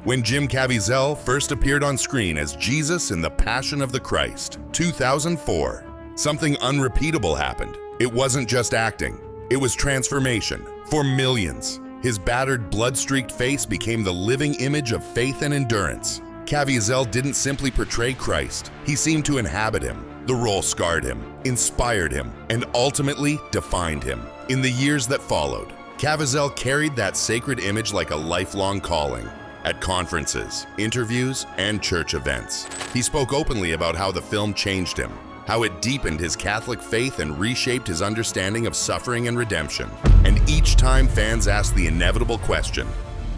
when Jim Caviezel first appeared on screen as Jesus in The Passion of the Christ, 2004. Something unrepeatable happened. It wasn't just acting, it was transformation. For millions, his battered, blood-streaked face became the living image of faith and endurance. Caviezel didn't simply portray Christ, he seemed to inhabit him. The role scarred him, inspired him, and ultimately defined him. In the years that followed, Caviezel carried that sacred image like a lifelong calling. At conferences, interviews, and church events, he spoke openly about how the film changed him, how it deepened his Catholic faith and reshaped his understanding of suffering and redemption. And each time fans asked the inevitable question,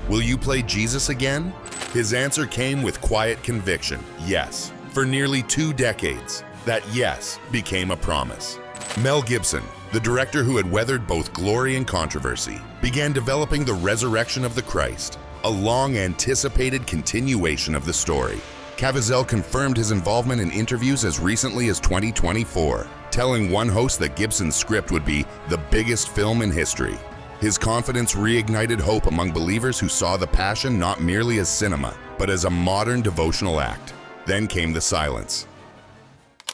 "Will you play Jesus again?" His answer came with quiet conviction, yes. For nearly 2 decades, that yes became a promise. Mel Gibson, the director who had weathered both glory and controversy, began developing The Resurrection of the Christ, a long-anticipated continuation of the story. Caviezel confirmed his involvement in interviews as recently as 2024, telling one host that Gibson's script would be the biggest film in history. His confidence reignited hope among believers who saw The Passion not merely as cinema, but as a modern devotional act. Then came the silence.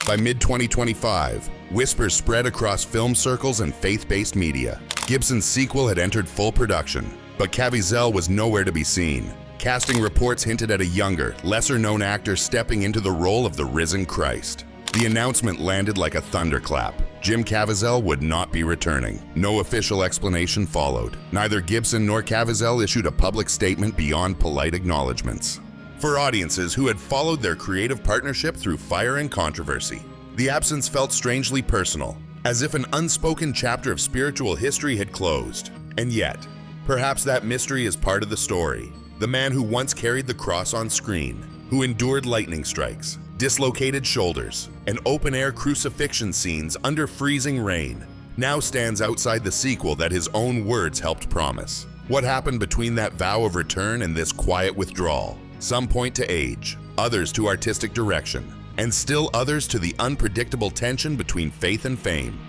By mid-2025, whispers spread across film circles and faith-based media. Gibson's sequel had entered full production, but Caviezel was nowhere to be seen. Casting reports hinted at a younger, lesser-known actor stepping into the role of the risen Christ. The announcement landed like a thunderclap. Jim Caviezel would not be returning. No official explanation followed. Neither Gibson nor Caviezel issued a public statement beyond polite acknowledgments. For audiences who had followed their creative partnership through fire and controversy, the absence felt strangely personal, as if an unspoken chapter of spiritual history had closed. And yet, perhaps that mystery is part of the story. The man who once carried the cross on screen, who endured lightning strikes, dislocated shoulders, and open-air crucifixion scenes under freezing rain, now stands outside the sequel that his own words helped promise. What happened between that vow of return and this quiet withdrawal? Some point to age, others to artistic direction, and still others to the unpredictable tension between faith and fame.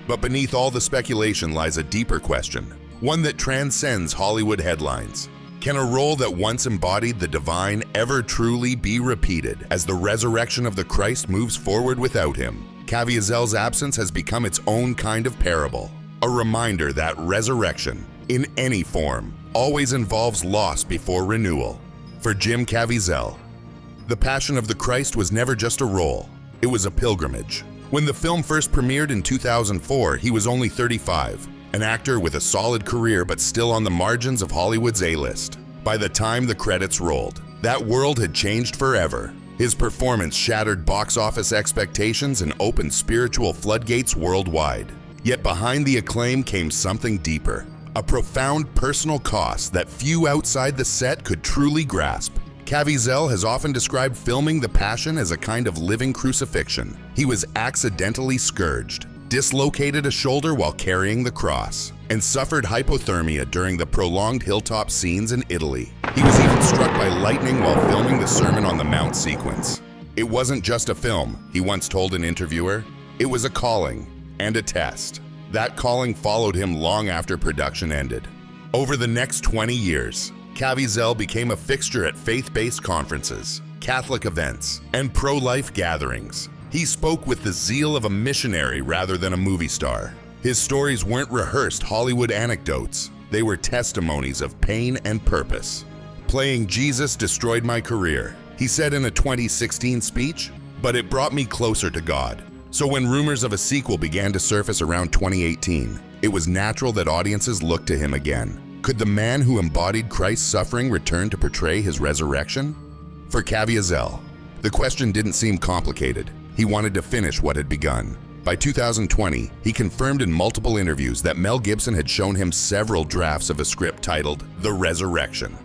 But beneath all the speculation lies a deeper question, one that transcends Hollywood headlines. Can a role that once embodied the divine ever truly be repeated as the resurrection of the Christ moves forward without him? Caviezel's absence has become its own kind of parable, a reminder that resurrection, in any form, always involves loss before renewal. For Jim Caviezel, The Passion of the Christ was never just a role, it was a pilgrimage. When the film first premiered in 2004, he was only 35, an actor with a solid career but still on the margins of Hollywood's A-list. By the time the credits rolled, that world had changed forever. His performance shattered box office expectations and opened spiritual floodgates worldwide. Yet behind the acclaim came something deeper, a profound personal cost that few outside the set could truly grasp. Caviezel has often described filming The Passion as a kind of living crucifixion. He was accidentally scourged, dislocated a shoulder while carrying the cross, and suffered hypothermia during the prolonged hilltop scenes in Italy. He was even struck by lightning while filming the Sermon on the Mount sequence. It wasn't just a film, he once told an interviewer. It was a calling and a test. That calling followed him long after production ended. Over the next 20 years, Caviezel became a fixture at faith-based conferences, Catholic events, and pro-life gatherings. He spoke with the zeal of a missionary rather than a movie star. His stories weren't rehearsed Hollywood anecdotes. They were testimonies of pain and purpose. "Playing Jesus destroyed my career," he said in a 2016 speech, "but it brought me closer to God." So when rumors of a sequel began to surface around 2018, it was natural that audiences looked to him again. Could the man who embodied Christ's suffering return to portray his resurrection? For Caviezel, the question didn't seem complicated. He wanted to finish what had begun. By 2020, he confirmed in multiple interviews that Mel Gibson had shown him several drafts of a script titled The Resurrection.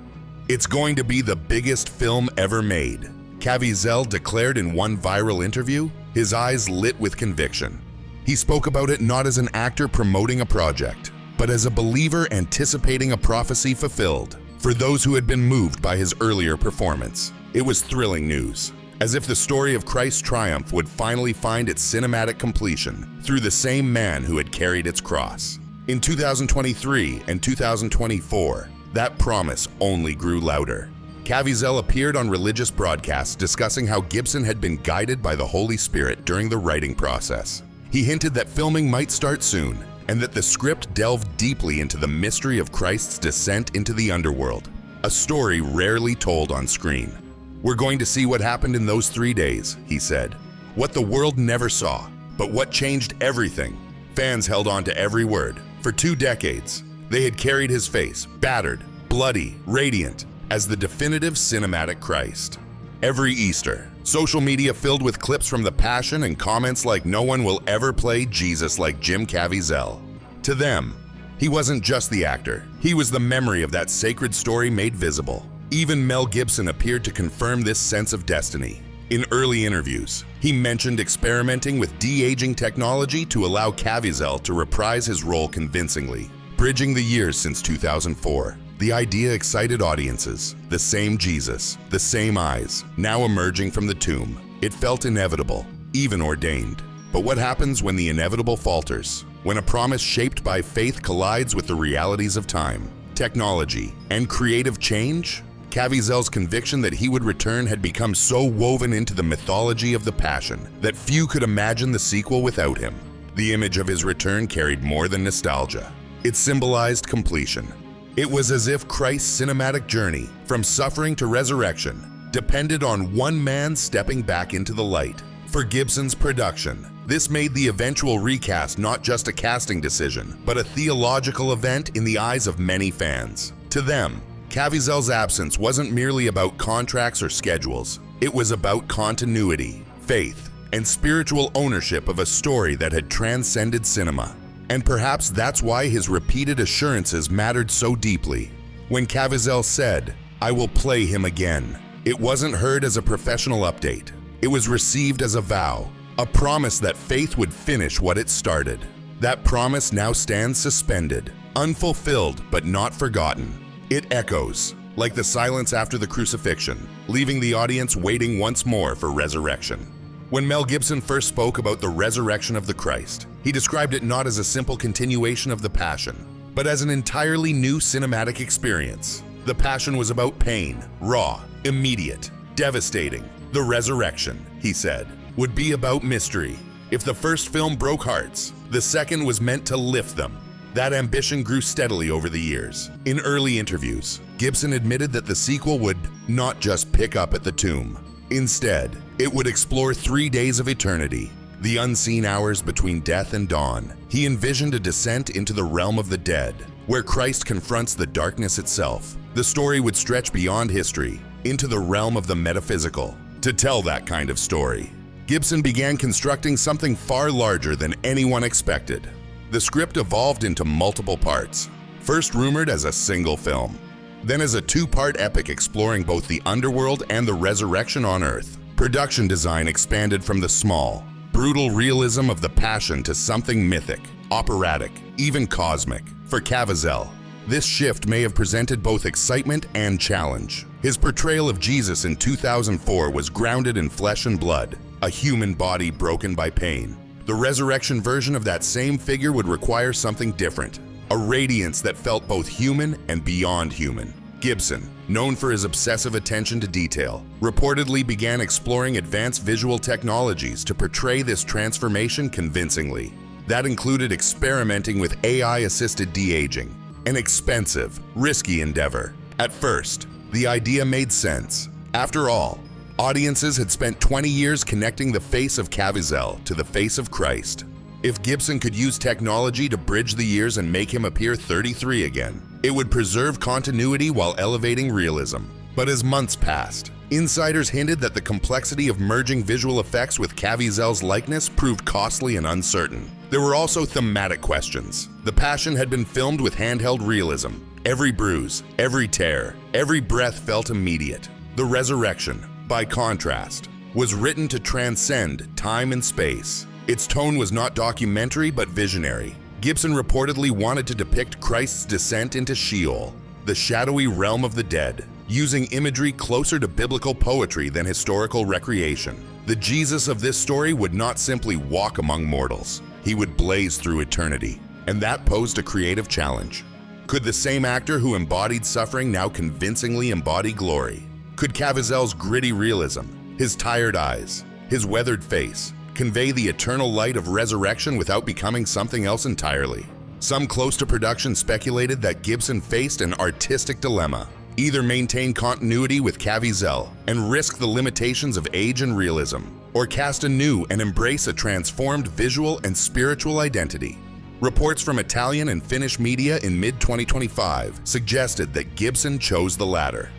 "It's going to be the biggest film ever made," Caviezel declared in one viral interview, his eyes lit with conviction. He spoke about it not as an actor promoting a project, but as a believer anticipating a prophecy fulfilled. For those who had been moved by his earlier performance, it was thrilling news, as if the story of Christ's triumph would finally find its cinematic completion through the same man who had carried its cross. In 2023 and 2024, that promise only grew louder. Caviezel appeared on religious broadcasts discussing how Gibson had been guided by the Holy Spirit during the writing process. He hinted that filming might start soon, and that the script delved deeply into the mystery of Christ's descent into the underworld, a story rarely told on screen. "We're going to see what happened in those 3 days," he said. "What the world never saw, but what changed everything." Fans held on to every word. For 2 decades, they had carried his face, battered, bloody, radiant, as the definitive cinematic Christ. Every Easter, social media filled with clips from the Passion and comments like "No one will ever play Jesus like Jim Caviezel." To them, he wasn't just the actor, he was the memory of that sacred story made visible. Even Mel Gibson appeared to confirm this sense of destiny. In early interviews, he mentioned experimenting with de-aging technology to allow Caviezel to reprise his role convincingly. Bridging the years since 2004, the idea excited audiences. The same Jesus, the same eyes, now emerging from the tomb. It felt inevitable, even ordained. But what happens when the inevitable falters? When a promise shaped by faith collides with the realities of time, technology, and creative change? Caviezel's conviction that he would return had become so woven into the mythology of the Passion that few could imagine the sequel without him. The image of his return carried more than nostalgia. It symbolized completion. It was as if Christ's cinematic journey, from suffering to resurrection, depended on one man stepping back into the light. For Gibson's production, this made the eventual recast not just a casting decision, but a theological event in the eyes of many fans. To them, Caviezel's absence wasn't merely about contracts or schedules. It was about continuity, faith, and spiritual ownership of a story that had transcended cinema. And perhaps that's why his repeated assurances mattered so deeply. When Caviezel said, "I will play him again," it wasn't heard as a professional update. It was received as a vow, a promise that faith would finish what it started. That promise now stands suspended, unfulfilled but not forgotten. It echoes, like the silence after the crucifixion, leaving the audience waiting once more for resurrection. When Mel Gibson first spoke about the resurrection of the Christ, he described it not as a simple continuation of the Passion, but as an entirely new cinematic experience. The Passion was about pain, raw, immediate, devastating. The resurrection, he said, would be about mystery. If the first film broke hearts, the second was meant to lift them. That ambition grew steadily over the years. In early interviews, Gibson admitted that the sequel would not just pick up at the tomb. Instead, it would explore 3 days of eternity, the unseen hours between death and dawn. He envisioned a descent into the realm of the dead, where Christ confronts the darkness itself. The story would stretch beyond history, into the realm of the metaphysical. To tell that kind of story, Gibson began constructing something far larger than anyone expected. The script evolved into multiple parts, first rumored as a single film, then as a 2-part epic exploring both the underworld and the resurrection on Earth. Production design expanded from the small, brutal realism of the Passion to something mythic, operatic, even cosmic. For Caviezel, this shift may have presented both excitement and challenge. His portrayal of Jesus in 2004 was grounded in flesh and blood, a human body broken by pain. The resurrection version of that same figure would require something different, a radiance that felt both human and beyond human. Gibson, known for his obsessive attention to detail, reportedly began exploring advanced visual technologies to portray this transformation convincingly. That included experimenting with AI-assisted de-aging, an expensive, risky endeavor. At first, the idea made sense. After all, audiences had spent 20 years connecting the face of Caviezel to the face of Christ. If Gibson could use technology to bridge the years and make him appear 33 again, it would preserve continuity while elevating realism. But as months passed, insiders hinted that the complexity of merging visual effects with Caviezel's likeness proved costly and uncertain. There were also thematic questions. The Passion had been filmed with handheld realism. Every bruise, every tear, every breath felt immediate. The resurrection, by contrast, was written to transcend time and space. Its tone was not documentary but visionary. Gibson reportedly wanted to depict Christ's descent into Sheol, the shadowy realm of the dead, using imagery closer to biblical poetry than historical recreation. The Jesus of this story would not simply walk among mortals. He would blaze through eternity, and that posed a creative challenge. Could the same actor who embodied suffering now convincingly embody glory? Could Caviezel's gritty realism, his tired eyes, his weathered face, convey the eternal light of resurrection without becoming something else entirely? Some close to production speculated that Gibson faced an artistic dilemma: either maintain continuity with Caviezel and risk the limitations of age and realism, or cast anew and embrace a transformed visual and spiritual identity. Reports from Italian and Finnish media in mid-2025 suggested that Gibson chose the latter,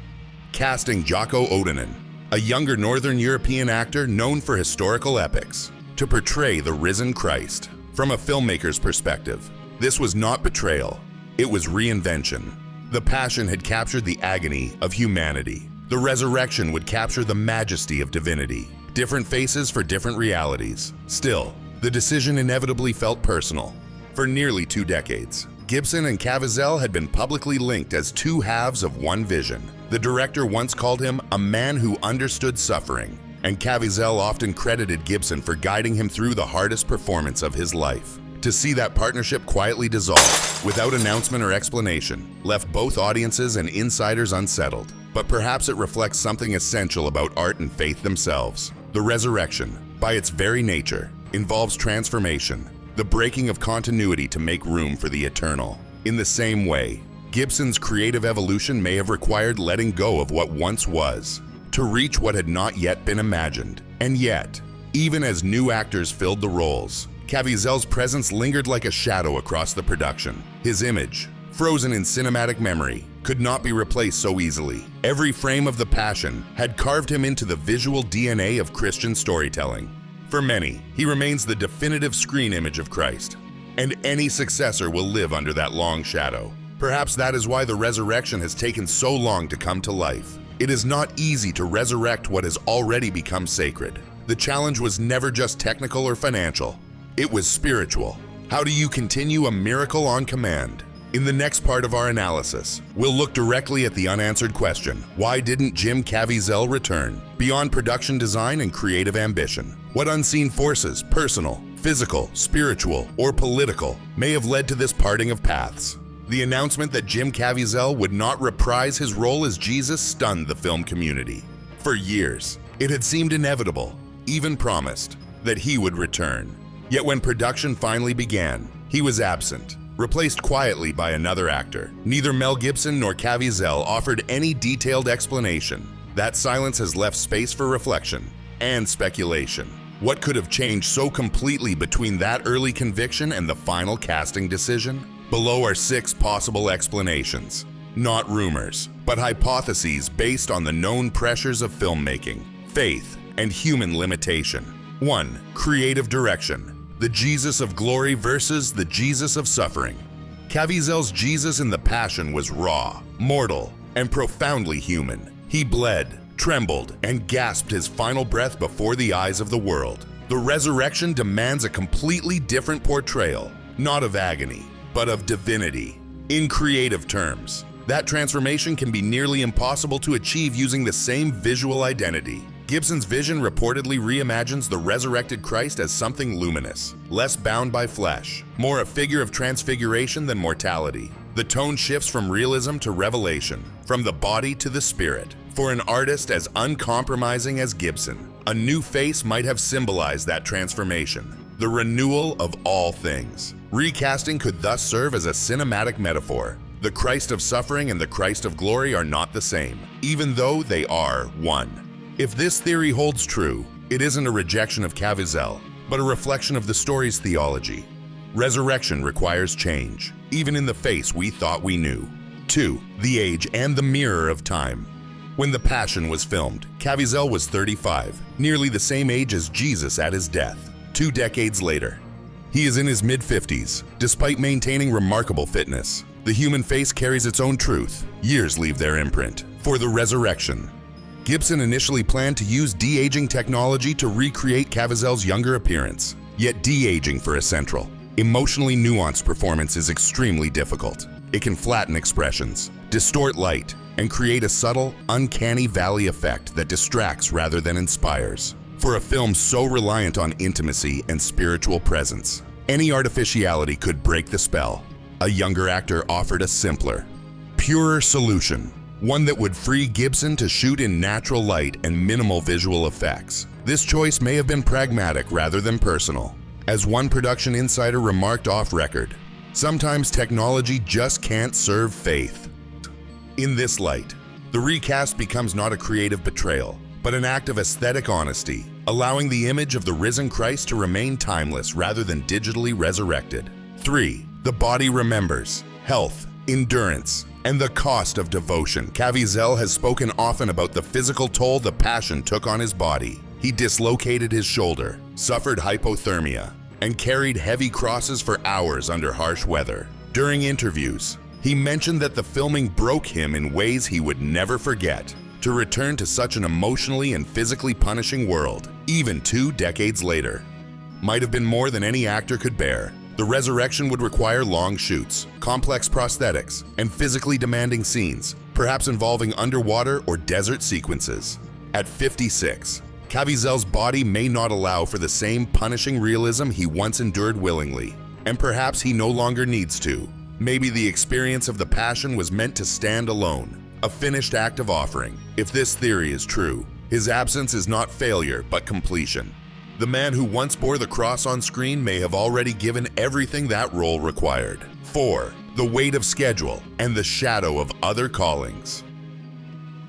casting Jaakko Oudinen, a younger Northern European actor known for historical epics, to portray the risen Christ. From a filmmaker's perspective, this was not betrayal, it was reinvention. The Passion had captured the agony of humanity. The resurrection would capture the majesty of divinity. Different faces for different realities. Still, the decision inevitably felt personal. For nearly 2 decades, Gibson and Caviezel had been publicly linked as two halves of one vision. The director once called him a man who understood suffering, and Caviezel often credited Gibson for guiding him through the hardest performance of his life. To see that partnership quietly dissolve, without announcement or explanation, left both audiences and insiders unsettled. But perhaps it reflects something essential about art and faith themselves. The resurrection, by its very nature, involves transformation, the breaking of continuity to make room for the eternal. In the same way, Gibson's creative evolution may have required letting go of what once was, to reach what had not yet been imagined. And yet, even as new actors filled the roles, Caviezel's presence lingered like a shadow across the production. His image, frozen in cinematic memory, could not be replaced so easily. Every frame of The Passion had carved him into the visual DNA of Christian storytelling. For many, he remains the definitive screen image of Christ, and any successor will live under that long shadow. Perhaps that is why the resurrection has taken so long to come to life. It is not easy to resurrect what has already become sacred. The challenge was never just technical or financial. It was spiritual. How do you continue a miracle on command? In the next part of our analysis, we'll look directly at the unanswered question: why didn't Jim Caviezel return? Beyond production design and creative ambition, what unseen forces, personal, physical, spiritual, or political, may have led to this parting of paths? The announcement that Jim Caviezel would not reprise his role as Jesus stunned the film community. For years, it had seemed inevitable, even promised, that he would return. Yet when production finally began, he was absent, replaced quietly by another actor. Neither Mel Gibson nor Caviezel offered any detailed explanation. That silence has left space for reflection and speculation. What could have changed so completely between that early conviction and the final casting decision? Below are 6 possible explanations. Not rumors, but hypotheses based on the known pressures of filmmaking, faith, and human limitation. 1. Creative direction. The Jesus of glory versus the Jesus of suffering. Caviezel's Jesus in The Passion was raw, mortal, and profoundly human. He bled, trembled, and gasped his final breath before the eyes of the world. The resurrection demands a completely different portrayal, not of agony, but of divinity. In creative terms, that transformation can be nearly impossible to achieve using the same visual identity. Gibson's vision reportedly reimagines the resurrected Christ as something luminous, less bound by flesh, more a figure of transfiguration than mortality. The tone shifts from realism to revelation, from the body to the spirit. For an artist as uncompromising as Gibson, a new face might have symbolized that transformation, the renewal of all things. Recasting could thus serve as a cinematic metaphor. The Christ of suffering and the Christ of glory are not the same, even though they are one. If this theory holds true, it isn't a rejection of Caviezel, but a reflection of the story's theology. Resurrection requires change, even in the face we thought we knew. 2. The age and the mirror of time. When The Passion was filmed, Caviezel was 35, nearly the same age as Jesus at his death. 2 decades later, he is in his mid-50s, despite maintaining remarkable fitness. The human face carries its own truth. Years leave their imprint. For the resurrection, Gibson initially planned to use de-aging technology to recreate Caviezel's younger appearance. Yet de-aging for a central, emotionally nuanced performance is extremely difficult. It can flatten expressions, distort light, and create a subtle, uncanny valley effect that distracts rather than inspires. For a film so reliant on intimacy and spiritual presence, any artificiality could break the spell. A younger actor offered a simpler, purer solution, one that would free Gibson to shoot in natural light and minimal visual effects. This choice may have been pragmatic rather than personal. As one production insider remarked off record, sometimes technology just can't serve faith. In this light, the recast becomes not a creative betrayal, but an act of aesthetic honesty, allowing the image of the risen Christ to remain timeless rather than digitally resurrected. 3. The body remembers. Health, endurance, and the cost of devotion. Caviezel has spoken often about the physical toll the passion took on his body. He dislocated his shoulder, suffered hypothermia, and carried heavy crosses for hours under harsh weather. During interviews, he mentioned that the filming broke him in ways he would never forget. To return to such an emotionally and physically punishing world, even 2 decades later, might have been more than any actor could bear. The resurrection would require long shoots, complex prosthetics, and physically demanding scenes, perhaps involving underwater or desert sequences. At 56, Caviezel's body may not allow for the same punishing realism he once endured willingly, and perhaps he no longer needs to. Maybe the experience of the Passion was meant to stand alone, a finished act of offering. If this theory is true, his absence is not failure but completion. The man who once bore the cross on screen may have already given everything that role required. 4. The weight of schedule and the shadow of other callings.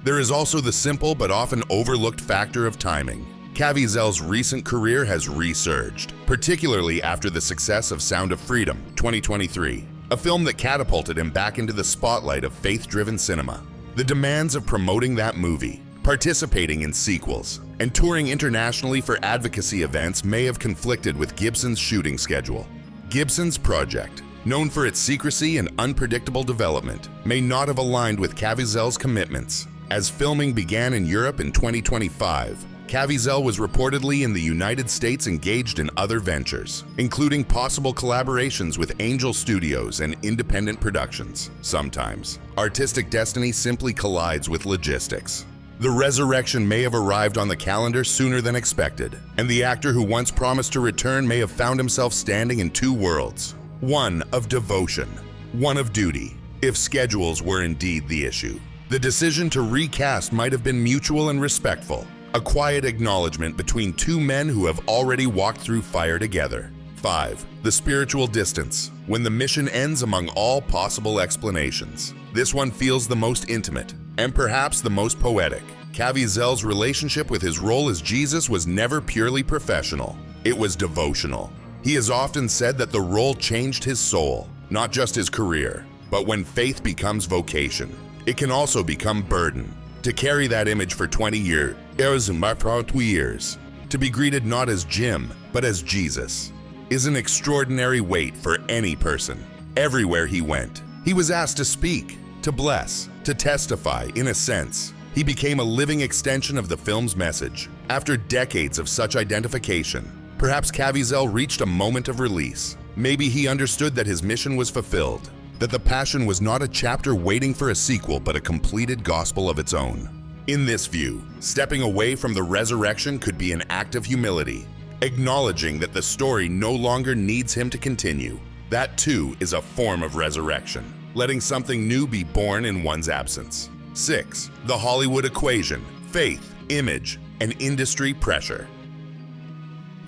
There is also the simple but often overlooked factor of timing. Caviezel's recent career has resurged, particularly after the success of Sound of Freedom, 2023, a film that catapulted him back into the spotlight of faith-driven cinema. The demands of promoting that movie, participating in sequels, and touring internationally for advocacy events may have conflicted with Gibson's shooting schedule. Gibson's project, known for its secrecy and unpredictable development, may not have aligned with Caviezel's commitments. As filming began in Europe in 2025, Caviezel was reportedly in the United States engaged in other ventures, including possible collaborations with Angel Studios and independent productions. Sometimes, artistic destiny simply collides with logistics. The resurrection may have arrived on the calendar sooner than expected, and the actor who once promised to return may have found himself standing in 2 worlds. One of devotion, one of duty, if schedules were indeed the issue. The decision to recast might have been mutual and respectful, a quiet acknowledgement between 2 men who have already walked through fire together. 5. The spiritual distance, when the mission ends among all possible explanations. This one feels the most intimate, and perhaps the most poetic. Caviezel's relationship with his role as Jesus was never purely professional. It was devotional. He has often said that the role changed his soul, not just his career. But when faith becomes vocation, it can also become burden. To carry that image for 20 years, to be greeted not as Jim, but as Jesus, is an extraordinary weight for any person. Everywhere he went, he was asked to speak, to bless, to testify. In a sense, he became a living extension of the film's message. After decades of such identification, perhaps Caviezel reached a moment of release. Maybe he understood that his mission was fulfilled, that the Passion was not a chapter waiting for a sequel but a completed gospel of its own. In this view, stepping away from the resurrection could be an act of humility, acknowledging that the story no longer needs him to continue. That too is a form of resurrection, letting something new be born in one's absence. 6. The Hollywood equation, faith, image, and industry pressure.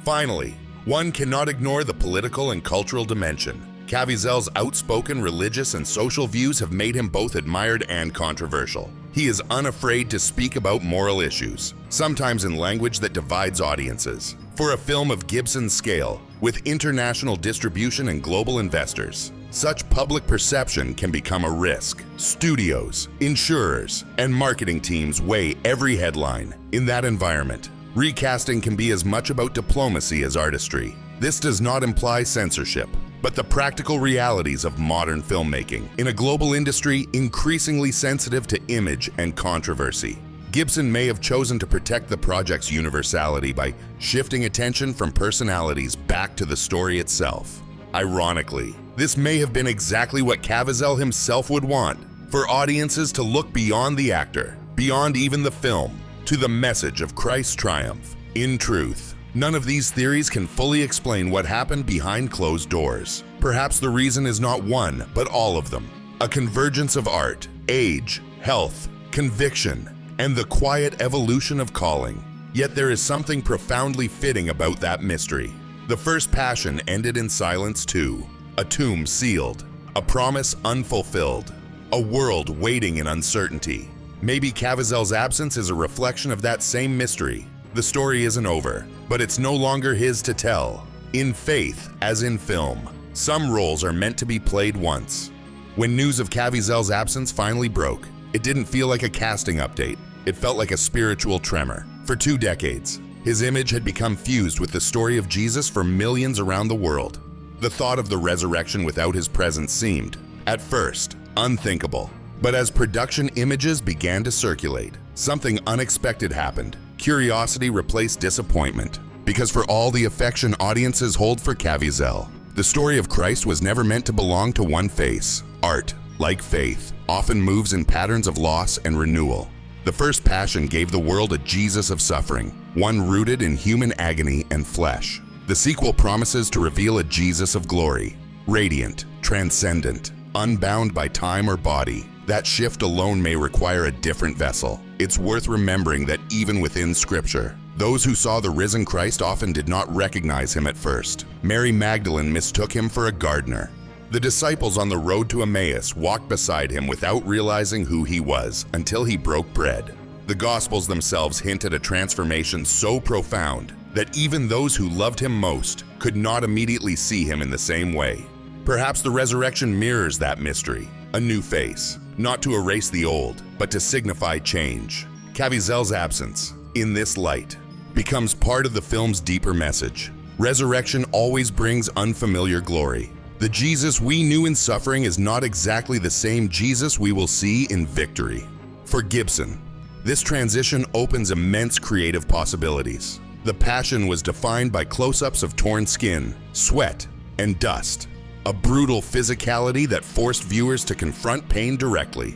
Finally, one cannot ignore the political and cultural dimension. Caviezel's outspoken religious and social views have made him both admired and controversial. He is unafraid to speak about moral issues, sometimes in language that divides audiences. For a film of Gibson's scale, with international distribution and global investors, such public perception can become a risk. Studios, insurers, and marketing teams weigh every headline. In that environment, recasting can be as much about diplomacy as artistry. This does not imply censorship, but the practical realities of modern filmmaking in a global industry increasingly sensitive to image and controversy. Gibson may have chosen to protect the project's universality by shifting attention from personalities back to the story itself. Ironically, this may have been exactly what Caviezel himself would want, for audiences to look beyond the actor, beyond even the film, to the message of Christ's triumph. In truth, none of these theories can fully explain what happened behind closed doors. Perhaps the reason is not one, but all of them. A convergence of art, age, health, conviction, and the quiet evolution of calling. Yet there is something profoundly fitting about that mystery. The first passion ended in silence too, a tomb sealed, a promise unfulfilled, a world waiting in uncertainty. Maybe Caviezel's absence is a reflection of that same mystery. The story isn't over, but it's no longer his to tell. In faith, as in film, some roles are meant to be played once. When news of Caviezel's absence finally broke, it didn't feel like a casting update. It felt like a spiritual tremor. For 2 decades, his image had become fused with the story of Jesus for millions around the world. The thought of the resurrection without his presence seemed, at first, unthinkable. But as production images began to circulate, something unexpected happened. Curiosity replaced disappointment. Because for all the affection audiences hold for Caviezel, the story of Christ was never meant to belong to one face. Art, like faith, often moves in patterns of loss and renewal. The first passion gave the world a Jesus of suffering, one rooted in human agony and flesh. The sequel promises to reveal a Jesus of glory, radiant, transcendent, unbound by time or body. That shift alone may require a different vessel. It's worth remembering that even within Scripture, those who saw the risen Christ often did not recognize him at first. Mary Magdalene mistook him for a gardener. The disciples on the road to Emmaus walked beside him without realizing who he was until he broke bread. The Gospels themselves hint at a transformation so profound that even those who loved him most could not immediately see him in the same way. Perhaps the resurrection mirrors that mystery, a new face, not to erase the old, but to signify change. Caviezel's absence, in this light, becomes part of the film's deeper message. Resurrection always brings unfamiliar glory. The Jesus we knew in suffering is not exactly the same Jesus we will see in victory. For Gibson, this transition opens immense creative possibilities. The passion was defined by close-ups of torn skin, sweat, and dust, a brutal physicality that forced viewers to confront pain directly.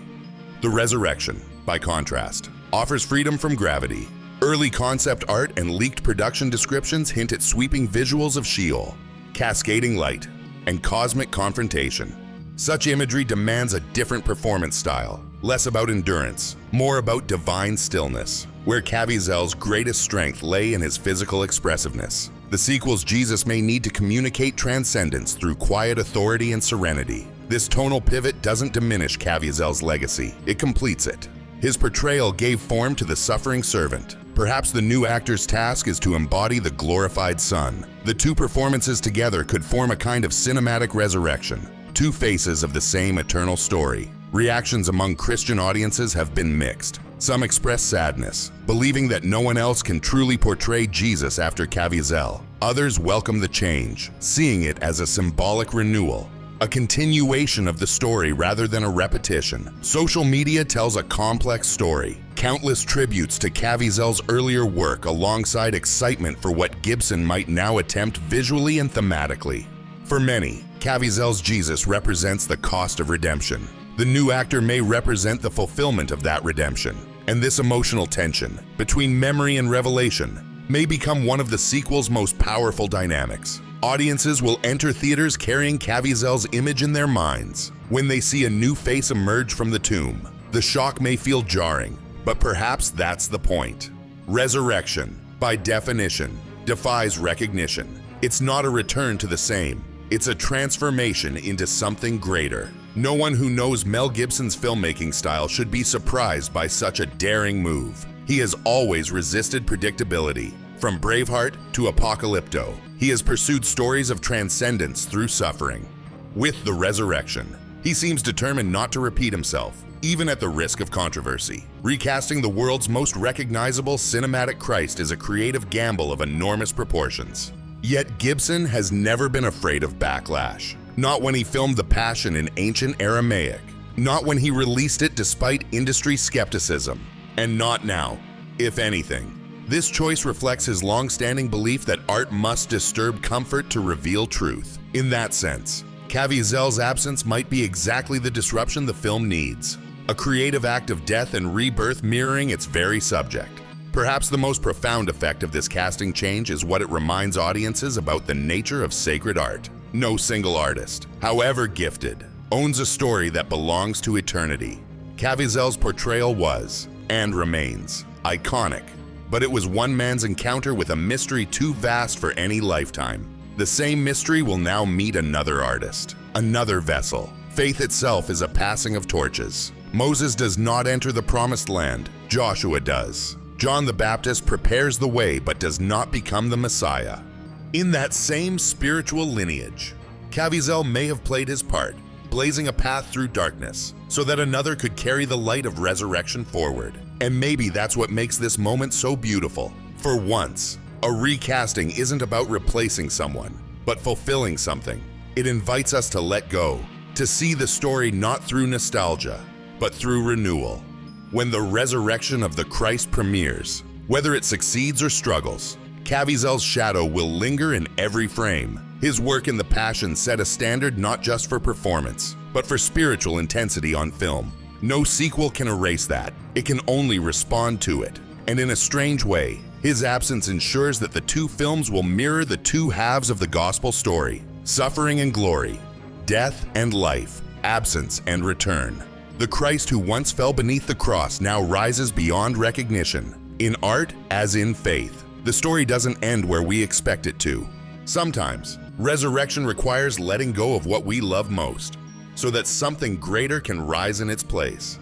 The resurrection, by contrast, offers freedom from gravity. Early concept art and leaked production descriptions hint at sweeping visuals of Sheol, cascading light, and cosmic confrontation. Such imagery demands a different performance style, less about endurance, more about divine stillness, where Caviezel's greatest strength lay in his physical expressiveness. The sequel's Jesus may need to communicate transcendence through quiet authority and serenity. This tonal pivot doesn't diminish Caviezel's legacy, it completes it. His portrayal gave form to the suffering servant. Perhaps the new actor's task is to embody the glorified Son. The two performances together could form a kind of cinematic resurrection, two faces of the same eternal story. Reactions among Christian audiences have been mixed. Some express sadness, believing that no one else can truly portray Jesus after Caviezel. Others welcome the change, seeing it as a symbolic renewal, a continuation of the story rather than a repetition. Social media tells a complex story. Countless tributes to Caviezel's earlier work alongside excitement for what Gibson might now attempt visually and thematically. For many, Caviezel's Jesus represents the cost of redemption. The new actor may represent the fulfillment of that redemption. And this emotional tension between memory and revelation may become one of the sequel's most powerful dynamics. Audiences will enter theaters carrying Caviezel's image in their minds. When they see a new face emerge from the tomb, the shock may feel jarring, but perhaps that's the point. Resurrection, by definition, defies recognition. It's not a return to the same. It's a transformation into something greater. No one who knows Mel Gibson's filmmaking style should be surprised by such a daring move. He has always resisted predictability. From Braveheart to Apocalypto, he has pursued stories of transcendence through suffering. With the resurrection, he seems determined not to repeat himself, even at the risk of controversy. Recasting the world's most recognizable cinematic Christ is a creative gamble of enormous proportions. Yet Gibson has never been afraid of backlash. Not when he filmed The Passion in ancient Aramaic, not when he released it despite industry skepticism, and not now, if anything. This choice reflects his long-standing belief that art must disturb comfort to reveal truth. In that sense, Caviezel's absence might be exactly the disruption the film needs, a creative act of death and rebirth mirroring its very subject. Perhaps the most profound effect of this casting change is what it reminds audiences about the nature of sacred art. No single artist, however gifted, owns a story that belongs to eternity. Caviezel's portrayal was, and remains, iconic. But it was one man's encounter with a mystery too vast for any lifetime. The same mystery will now meet another artist, another vessel. Faith itself is a passing of torches. Moses does not enter the promised land, Joshua does. John the Baptist prepares the way but does not become the Messiah. In that same spiritual lineage, Caviezel may have played his part, blazing a path through darkness so that another could carry the light of resurrection forward. And maybe that's what makes this moment so beautiful. For once, a recasting isn't about replacing someone, but fulfilling something. It invites us to let go, to see the story not through nostalgia, but through renewal. When the resurrection of the Christ premieres, whether it succeeds or struggles, Caviezel's shadow will linger in every frame. His work in The Passion set a standard not just for performance, but for spiritual intensity on film. No sequel can erase that. It can only respond to it. And in a strange way, his absence ensures that the two films will mirror the two halves of the gospel story: suffering and glory, death and life, absence and return. The Christ who once fell beneath the cross now rises beyond recognition. In art as in faith, the story doesn't end where we expect it to. Sometimes, resurrection requires letting go of what we love most, so that something greater can rise in its place.